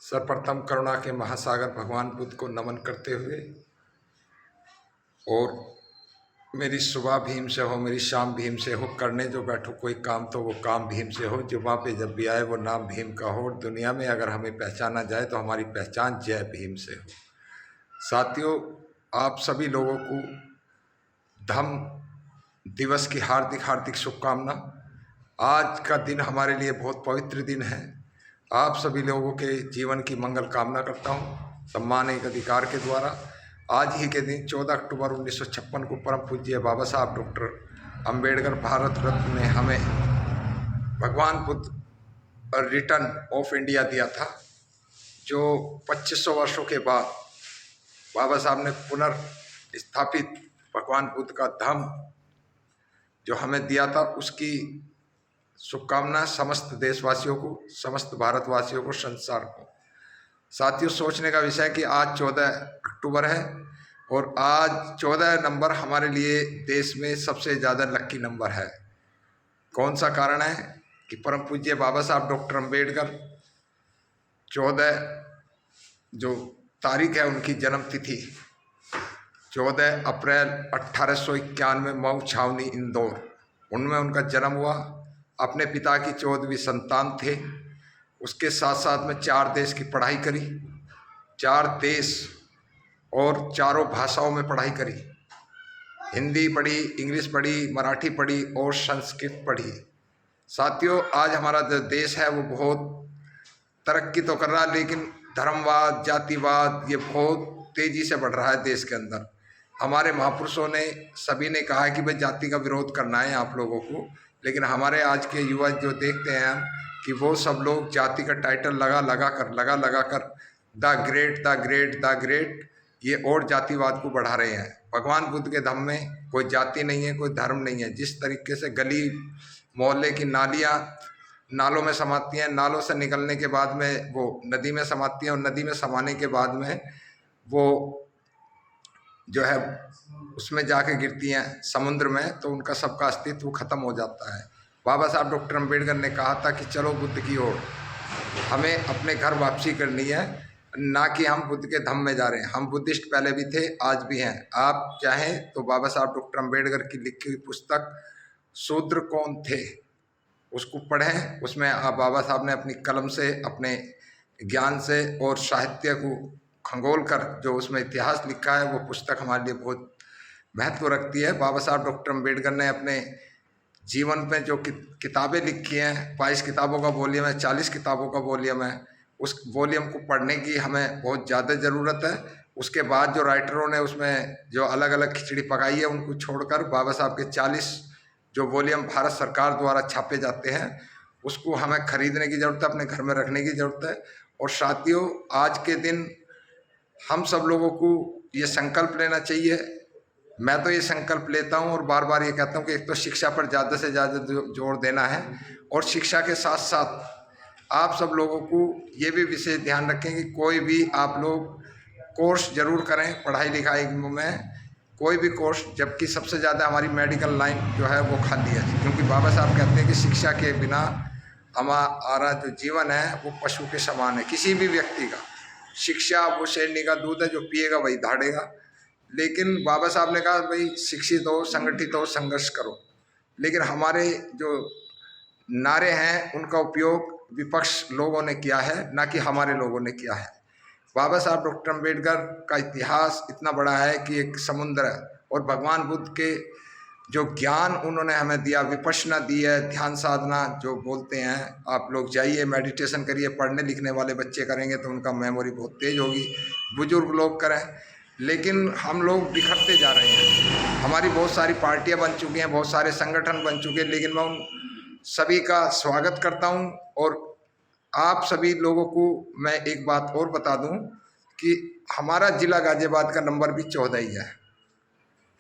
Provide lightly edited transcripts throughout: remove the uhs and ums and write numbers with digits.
सर्वप्रथम करुणा के महासागर भगवान बुद्ध को नमन करते हुए, और मेरी सुबह भीम से हो, मेरी शाम भीम से हो, करने जो बैठो कोई काम तो वो काम भीम से हो, जुबां पे जब भी आए वो नाम भीम का हो, और दुनिया में अगर हमें पहचाना जाए तो हमारी पहचान जय भीम से हो। साथियों, आप सभी लोगों को धम्म दिवस की हार्दिक हार्दिक शुभकामना। आज का दिन हमारे लिए बहुत पवित्र दिन है। आप सभी लोगों के जीवन की मंगल कामना करता हूँ सम्मान एक अधिकार के द्वारा। आज ही के दिन 14 अक्टूबर 1956 को परम पूज्य बाबा साहब डॉक्टर अंबेडकर भारत रत्न ने हमें भगवान बुद्ध रिटर्न ऑफ इंडिया दिया था, जो 2500 वर्षों के बाद बाबा साहब ने पुनर्स्थापित भगवान बुद्ध का धम्म जो हमें दिया था, उसकी शुभकामना समस्त देशवासियों को, समस्त भारतवासियों को, संसार को। साथियों, सोचने का विषय कि आज 14 अक्टूबर है और आज 14 नंबर हमारे लिए देश में सबसे ज़्यादा लक्की नंबर है। कौन सा कारण है कि परम पूज्य बाबा साहब डॉक्टर अंबेडकर 14 जो तारीख है उनकी जन्म तिथि 14 अप्रैल 1891 मऊ छावनी इंदौर, उनमें उनका जन्म हुआ। अपने पिता की 14वीं संतान थे। उसके साथ साथ में 4 देश की पढ़ाई करी, 4 देश और चारों भाषाओं में पढ़ाई करी। हिंदी पढ़ी, इंग्लिश पढ़ी, मराठी पढ़ी और संस्कृत पढ़ी। साथियों, आज हमारा जो देश है वो बहुत तरक्की तो कर रहा है, लेकिन धर्मवाद, जातिवाद ये बहुत तेजी से बढ़ रहा है देश के अंदर। हमारे महापुरुषों ने सभी ने कहा है कि भाई जाति का विरोध करना है आप लोगों को, लेकिन हमारे आज के युवा जो देखते हैं हम कि वो सब लोग जाति का टाइटल लगा लगा कर the great the great the great ये और जातिवाद को बढ़ा रहे हैं। भगवान बुद्ध के धम्म में कोई जाति नहीं है, कोई धर्म नहीं है। जिस तरीके से गली मोहल्ले की नालियाँ नालों में समाती हैं, नालों से निकलने के बाद में वो नदी में समाती हैं और नदी में समाने के बाद में वो जो है उसमें जाके गिरती हैं समुद्र में, तो उनका सबका अस्तित्व खत्म हो जाता है। बाबा साहब डॉक्टर अंबेडकर ने कहा था कि चलो बुद्ध की ओर, हमें अपने घर वापसी करनी है, ना कि हम बुद्ध के धम्म में जा रहे हैं। हम बुद्धिस्ट पहले भी थे, आज भी हैं। आप चाहें तो बाबा साहब डॉक्टर अंबेडकर की लिखी हुई पुस्तक शूद्र कौन थे उसको पढ़ें। उसमें बाबा साहब ने अपनी कलम से, अपने ज्ञान से और साहित्य को खंगोल कर जो उसमें इतिहास लिखा है, वो पुस्तक हमारे लिए बहुत महत्व रखती है। बाबा साहब डॉक्टर अंबेडकर ने अपने जीवन में जो किताबें लिखी हैं, 22 किताबों का वॉल्यूम है, 40 किताबों का वॉल्यूम है, उस वॉल्यूम को पढ़ने की हमें बहुत ज़्यादा ज़रूरत है। उसके बाद जो राइटरों ने उसमें जो अलग अलग खिचड़ी पकाई है, उनको छोड़कर बाबा साहब के 40 जो वॉल्यूम भारत सरकार द्वारा छापे जाते हैं, उसको हमें खरीदने की ज़रूरत है, अपने घर में रखने की ज़रूरत है। और साथियों, आज के दिन हम सब लोगों को ये संकल्प लेना चाहिए। मैं तो ये संकल्प लेता हूँ और बार बार ये कहता हूँ कि एक तो शिक्षा पर ज़्यादा से ज़्यादा जोर देना है, और शिक्षा के साथ साथ आप सब लोगों को ये भी विशेष ध्यान रखें कि कोई भी आप लोग कोर्स जरूर करें पढ़ाई लिखाई में, कोई भी कोर्स। जबकि सबसे ज़्यादा हमारी मेडिकल लाइन जो है वो खाली है, क्योंकि बाबा साहब कहते हैं कि शिक्षा के बिना हमारा जो जीवन है वो पशु के समान है। किसी भी व्यक्ति का शिक्षा वो शेरनी का दूध है, जो पिएगा वही धाड़ेगा। लेकिन बाबा साहब ने कहा भाई शिक्षित हो, संगठित हो, संघर्ष करो। लेकिन हमारे जो नारे हैं उनका उपयोग विपक्ष लोगों ने किया है, ना कि हमारे लोगों ने किया है। बाबा साहब डॉक्टर अंबेडकर का इतिहास इतना बड़ा है कि एक समुद्र है, और भगवान बुद्ध के जो ज्ञान उन्होंने हमें दिया, विपश्यना दी है, ध्यान साधना जो बोलते हैं, आप लोग जाइए मेडिटेशन करिए। पढ़ने लिखने वाले बच्चे करेंगे तो उनका मेमोरी बहुत तेज होगी, बुजुर्ग लोग करें। लेकिन हम लोग बिखरते जा रहे हैं। हमारी बहुत सारी पार्टियां बन चुकी हैं, बहुत सारे संगठन बन चुके हैं, लेकिन मैं उन सभी का स्वागत करता हूं। और आप सभी लोगों को मैं एक बात और बता दूं कि हमारा जिला गाजियाबाद का नंबर भी 14 ही है।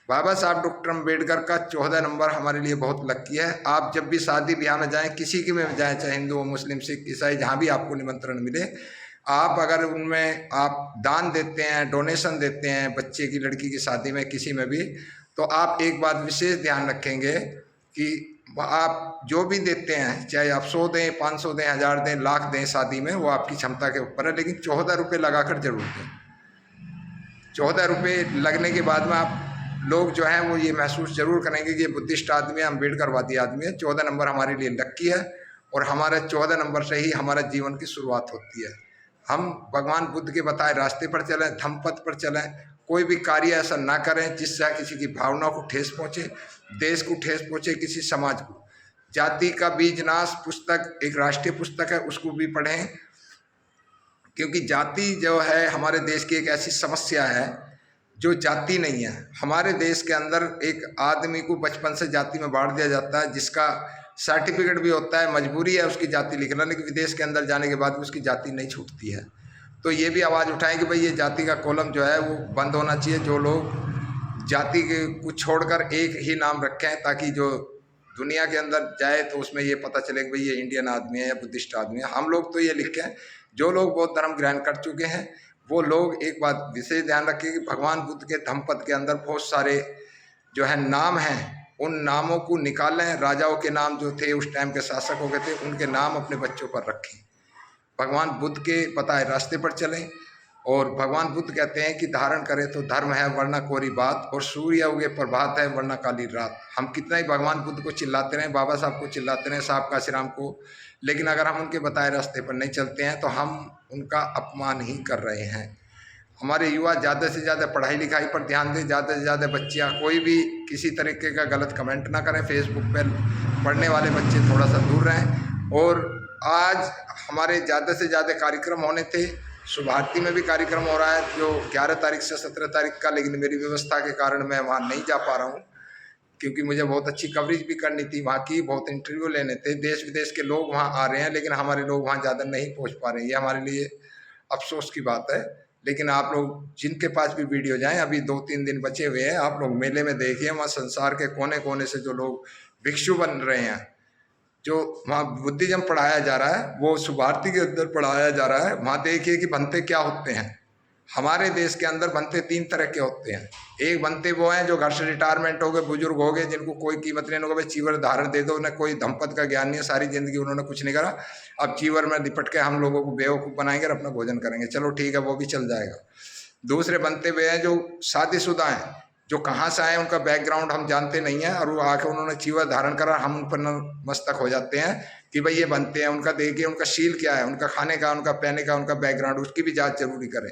बाबा साहब डॉक्टर अंबेडकर का 14 नंबर हमारे लिए बहुत लक्की है। आप जब भी शादी ब्याह में जाएं, किसी की में जाएं, चाहे हिंदू हो, मुस्लिम, सिख, ईसाई, जहाँ भी आपको निमंत्रण मिले, आप अगर उनमें आप दान देते हैं, डोनेशन देते हैं, बच्चे की, लड़की की शादी में, किसी में भी, तो आप एक बात विशेष ध्यान रखेंगे कि आप जो भी देते हैं, चाहे आप 100 दें, 500 दें, 1000 दें, लाख दें शादी में, वो आपकी क्षमता के ऊपर है, लेकिन 14 रुपये लगा कर जरूर दें। 14 रुपये लगने के बाद में आप लोग जो हैं वो ये महसूस जरूर करेंगे कि ये बुद्धिस्ट आदमी है, अम्बेडकरवादी आदमी है। 14 नंबर हमारे लिए लक्की है और हमारे 14 नंबर से ही हमारा जीवन की शुरुआत होती है। हम भगवान बुद्ध के बताए रास्ते पर चलें, धम्म पथ पर चलें, कोई भी कार्य ऐसा ना करें जिससे किसी की भावना को ठेस पहुँचे, देश को ठेस पहुँचे, किसी समाज को। जाति का बीज नाश पुस्तक एक राष्ट्रीय पुस्तक है, उसको भी पढ़ें, क्योंकि जाति जो है हमारे देश की एक ऐसी समस्या है जो जाति नहीं है। हमारे देश के अंदर एक आदमी को बचपन से जाति में बांट दिया जाता है, जिसका सर्टिफिकेट भी होता है, मजबूरी है उसकी जाति लिखना, लेकिन विदेश के अंदर जाने के बाद भी उसकी जाति नहीं छूटती है। तो ये भी आवाज़ उठाएं कि भाई ये जाति का कॉलम जो है वो बंद होना चाहिए। जो लोग जाति के को छोड़कर एक ही नाम रखें, ताकि जो दुनिया के अंदर जाए तो उसमें ये पता चले कि भाई ये इंडियन आदमी है या बुद्धिस्ट आदमी है। हम लोग तो ये लिखें, जो लोग बौद्ध धर्म ग्रहण कर चुके हैं वो लोग एक बात विशेष ध्यान रखें कि भगवान बुद्ध के धम्मपद के अंदर बहुत सारे जो है नाम हैं, उन नामों को निकालें। राजाओं के नाम जो थे, उस टाइम के शासकों के थे, उनके नाम अपने बच्चों पर रखें। भगवान बुद्ध के बताए रास्ते पर चलें। और भगवान बुद्ध कहते हैं कि धारण करें तो धर्म है वरना कोरी बात, और सूर्य उगे प्रभात है वरना काली रात। हम कितना ही भगवान बुद्ध को चिल्लाते रहें, बाबा साहब को चिल्लाते रहें, साहब काशीराम को, लेकिन अगर हम उनके बताए रास्ते पर नहीं चलते हैं तो हम उनका अपमान ही कर रहे हैं। हमारे युवा ज़्यादा से ज़्यादा पढ़ाई लिखाई पर ध्यान दें, ज़्यादा से ज़्यादा बच्चियाँ कोई भी किसी तरीके का गलत कमेंट ना करें। फेसबुक पर पढ़ने वाले बच्चे थोड़ा सा दूर रहें। और आज हमारे ज़्यादा से ज़्यादा कार्यक्रम होने थे, सुभारती में भी कार्यक्रम हो रहा है जो 11 तारीख से 17 तारीख का, लेकिन मेरी व्यवस्था के कारण मैं वहाँ नहीं जा पा रहा हूँ, क्योंकि मुझे बहुत अच्छी कवरेज भी करनी थी वहाँ की, बहुत इंटरव्यू लेने थे। देश विदेश के लोग वहाँ आ रहे हैं, लेकिन हमारे लोग वहाँ ज़्यादा नहीं पहुँच पा रहे हैं। ये हमारे लिए अफसोस की बात है। लेकिन आप लोग जिनके पास भी वीडियो जाएं, अभी 2-3 दिन बचे हुए हैं, आप लोग मेले में देखिए, वहाँ संसार के कोने कोने से जो लोग भिक्षु बन रहे हैं, जो वहाँ बुद्धिज्म पढ़ाया जा रहा है वो सुभारती के अंदर पढ़ाया जा रहा है। वहाँ देखिए कि बनते क्या होते हैं। हमारे देश के अंदर बनते 3 तरह के होते हैं। एक बनते वो हैं जो घर से रिटायरमेंट हो गए, बुजुर्ग हो गए, जिनको कोई कीमत नहीं होगा, भाई चीवर धारण दे दो, उन्हें कोई धम्मपद का ज्ञान नहीं है, सारी जिंदगी उन्होंने कुछ नहीं करा, अब चीवर में लिपट के हम लोगों को बेवकूफ़ बनाएंगे और अपना भोजन करेंगे, चलो ठीक है वो भी चल जाएगा। दूसरे बनते हुए हैं जो शादीशुदा हैं, जो कहाँ से आए उनका बैकग्राउंड हम जानते नहीं है, और वो आके उन्होंने चीवर धारण करा, हम उन पर मस्तक हो जाते हैं कि भाई ये बनते हैं। उनका देखिए उनका शील क्या है, उनका खाने का, उनका पहने का, उनका बैकग्राउंड, उसकी भी जांच जरूरी करें।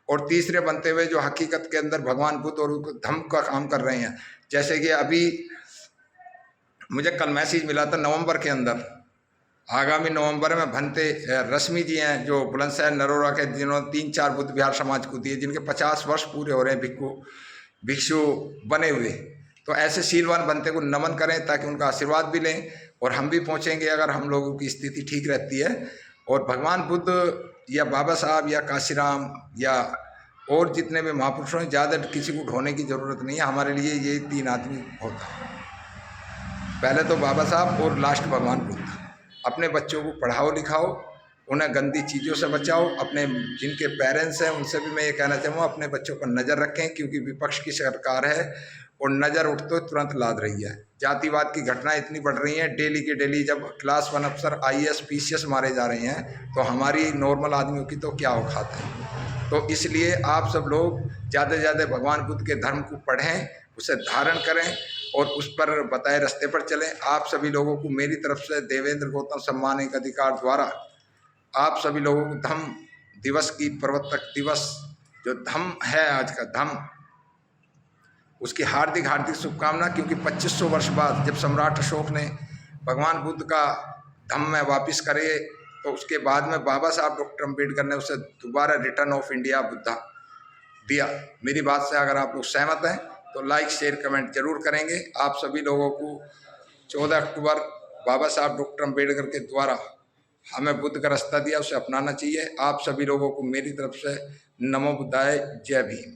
और तीसरे बनते हुए जो हकीकत के अंदर भगवान बुद्ध और धम्म का काम कर रहे हैं, जैसे कि अभी मुझे कल मैसेज मिला था, नवंबर के अंदर, आगामी नवंबर में भंते रश्मि जी हैं जो बुलंदशहर नरोरा के, जिन्होंने 3-4 बुद्ध विहार समाज को दिए, जिनके 50 वर्ष पूरे हो रहे हैं भिक्षु बने हुए। तो ऐसे शीलवान बनते को नमन करें ताकि उनका आशीर्वाद भी लें, और हम भी पहुँचेंगे अगर हम लोगों की स्थिति ठीक रहती है। और भगवान बुद्ध या बाबा साहब या काशीराम या और जितने भी महापुरुषों हैं, ज़्यादा किसी को ढोने की ज़रूरत नहीं है। हमारे लिए ये 3 आदमी होता है, पहले तो बाबा साहब और लास्ट भगवान बुद्ध। अपने बच्चों को पढ़ाओ लिखाओ, उन्हें गंदी चीज़ों से बचाओ। अपने जिनके पेरेंट्स हैं उनसे भी मैं ये कहना चाहूँगा, अपने बच्चों पर नज़र रखें, क्योंकि विपक्ष की सरकार है और नज़र उठते तुरंत लाद रही है। जातिवाद की घटनाएं इतनी बढ़ रही हैं, डेली के डेली जब क्लास 1 अफसर IAS PCS मारे जा रहे हैं, तो हमारी नॉर्मल आदमियों की तो क्या औकात है। तो इसलिए आप सब लोग ज़्यादा से ज़्यादा भगवान बुद्ध के धर्म को पढ़ें, उसे धारण करें और उस पर बताए रास्ते पर चलें। आप सभी लोगों को मेरी तरफ से देवेंद्र गौतम सम्मान एक अधिकार द्वारा आप सभी लोगों को धम्म दिवस की, प्रवर्तक दिवस जो धम्म है आज का धम्म, उसकी हार्दिक हार्दिक शुभकामना। क्योंकि 2500 वर्ष बाद जब सम्राट अशोक ने भगवान बुद्ध का धम्म में वापिस करे, तो उसके बाद में बाबा साहब डॉक्टर अम्बेडकर ने उसे दोबारा रिटर्न ऑफ इंडिया बुद्धा दिया। मेरी बात से अगर आप लोग सहमत हैं तो लाइक शेयर कमेंट जरूर करेंगे। आप सभी लोगों को 14 अक्टूबर बाबा साहब डॉक्टर अम्बेडकर के द्वारा हमें बुद्ध का रास्ता दिया, उसे अपनाना चाहिए। आप सभी लोगों को मेरी तरफ से नमो बुद्धाय, जय भीम।